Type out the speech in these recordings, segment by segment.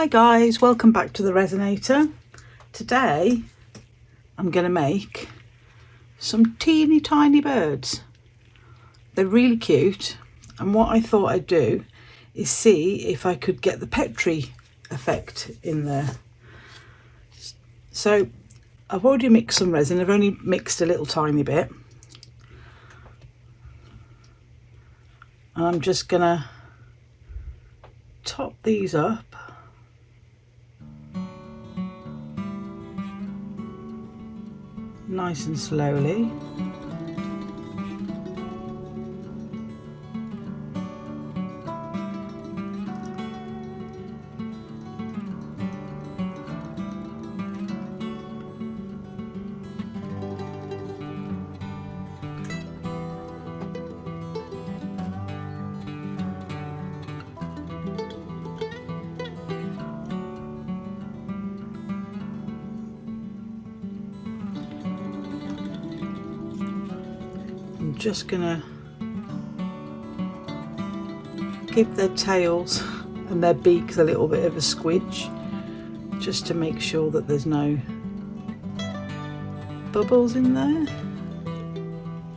Hi guys, welcome back to the Resinator. Today I'm going to make some teeny tiny birds. They're really cute, and what I thought I'd do is see if I could get the petri effect in there. So I've already mixed some resin. I've only mixed a little tiny bit, and I'm just gonna top these up nice and slowly. I'm just gonna give their tails and their beaks a little bit of a squidge, just to make sure that there's no bubbles in there.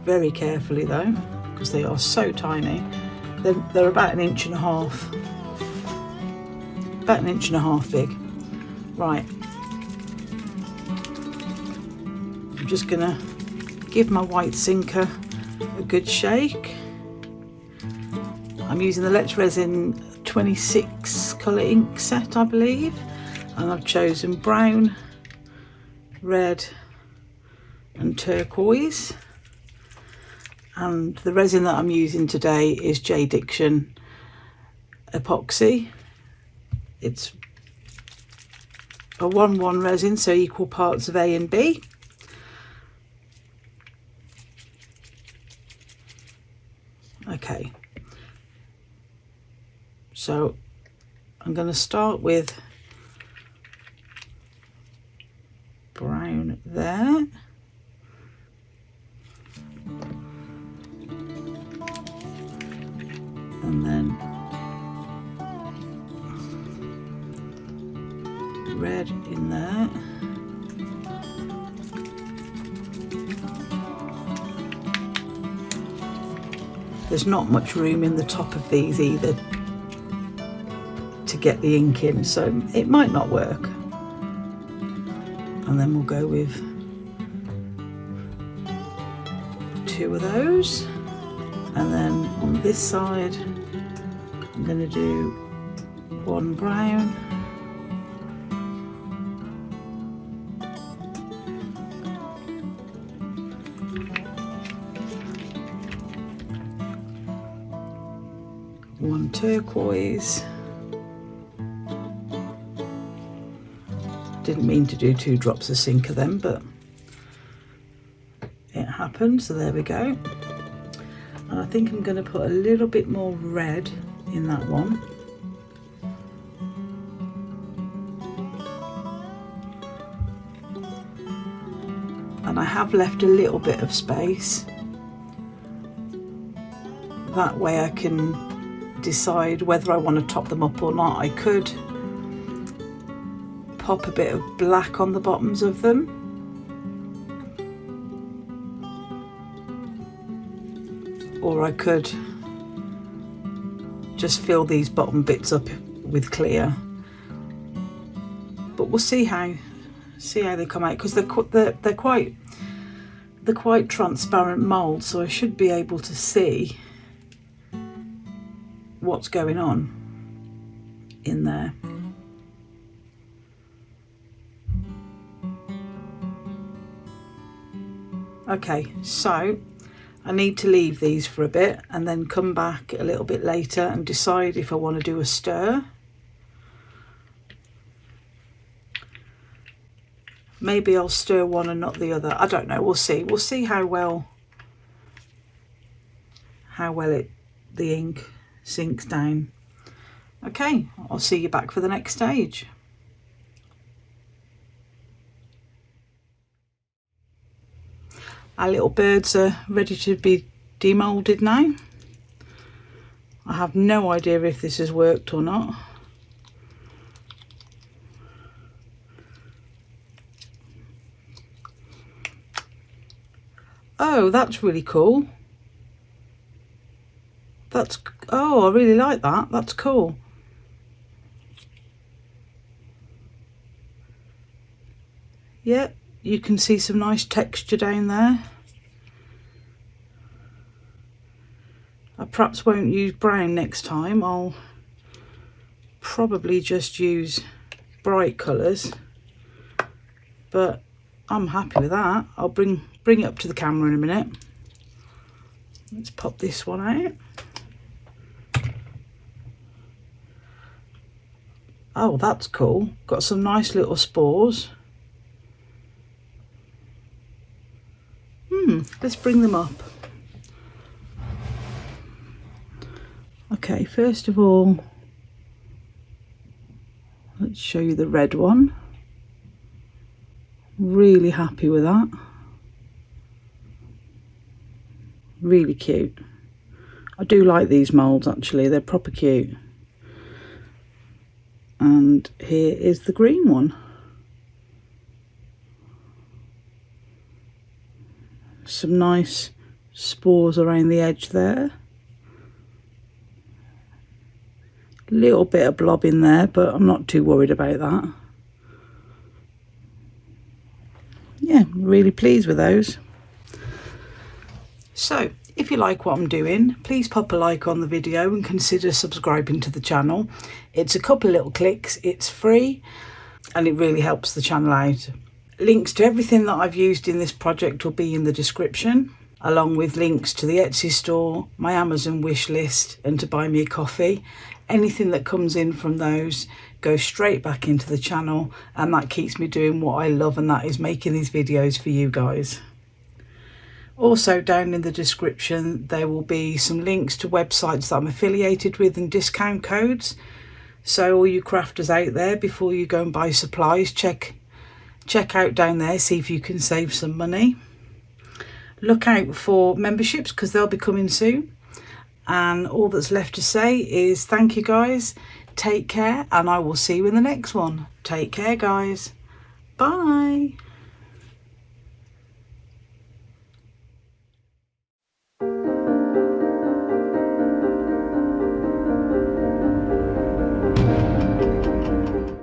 Very carefully though, because they are so tiny. They're about 1.5 inches, about 1.5 inches big. Right, I'm just gonna give my white sinker a good shake. I'm using the Resin 26 colour ink set, I believe, and I've chosen brown, red and turquoise, and the resin that I'm using today is J. Diction epoxy. It's a 1:1 resin, so equal parts of A and B. Okay, so I'm going to start with brown there, and then red in there, there's not much room in the top of these either to get the ink in, so it might not work. And then we'll go with 2 of those, and then on this side I'm going to do 1 brown, one turquoise. Didn't mean to do 2 drops of sinker then, but it happened, so there we go. And I think I'm going to put a little bit more red in that one. And I have left a little bit of space. That way I can decide whether I want to top them up or not. I could pop a bit of black on the bottoms of them, or I could just fill these bottom bits up with clear, but we'll see how they come out, because they're quite transparent moulds, so I should be able to see what's going on in there. Okay, so I need to leave these for a bit and then come back a little bit later and decide if I want to do a stir. Maybe I'll stir one and not the other. I don't know, we'll see. We'll see how well the ink sinks down. Okay, I'll see you back for the next stage. Our little birds are ready to be demolded now. I have no idea if this has worked or not. Oh, that's really cool. Oh, I really like that. That's cool. Yeah, you can see some nice texture down there. I perhaps won't use brown next time. I'll probably just use bright colours, but I'm happy with that. I'll bring it up to the camera in a minute. Let's pop this one out. Oh, that's cool. Got some nice little spores. Let's bring them up. Okay, first of all, let's show you the red one. Really happy with that. Really cute. I do like these moulds actually, they're proper cute. And here is the green one. Some nice spores around the edge there. Little bit of blob in there, but I'm not too worried about that. Yeah, really pleased with those. So if you like what I'm doing, please pop a like on the video and consider subscribing to the channel. It's a couple of little clicks, it's free, and it really helps the channel out. Links to everything that I've used in this project will be in the description, along with links to the Etsy store, my Amazon wish list, and to buy me a coffee. Anything that comes in from those goes straight back into the channel, and that keeps me doing what I love, and that is making these videos for you guys. Also down in the description there will be some links to websites that I'm affiliated with and discount codes. So all you crafters out there, before you go and buy supplies, check out down there, see if you can save some money. Look out for memberships because they'll be coming soon. And all that's left to say is thank you guys, take care, and I will see you in the next one. Take care guys, bye.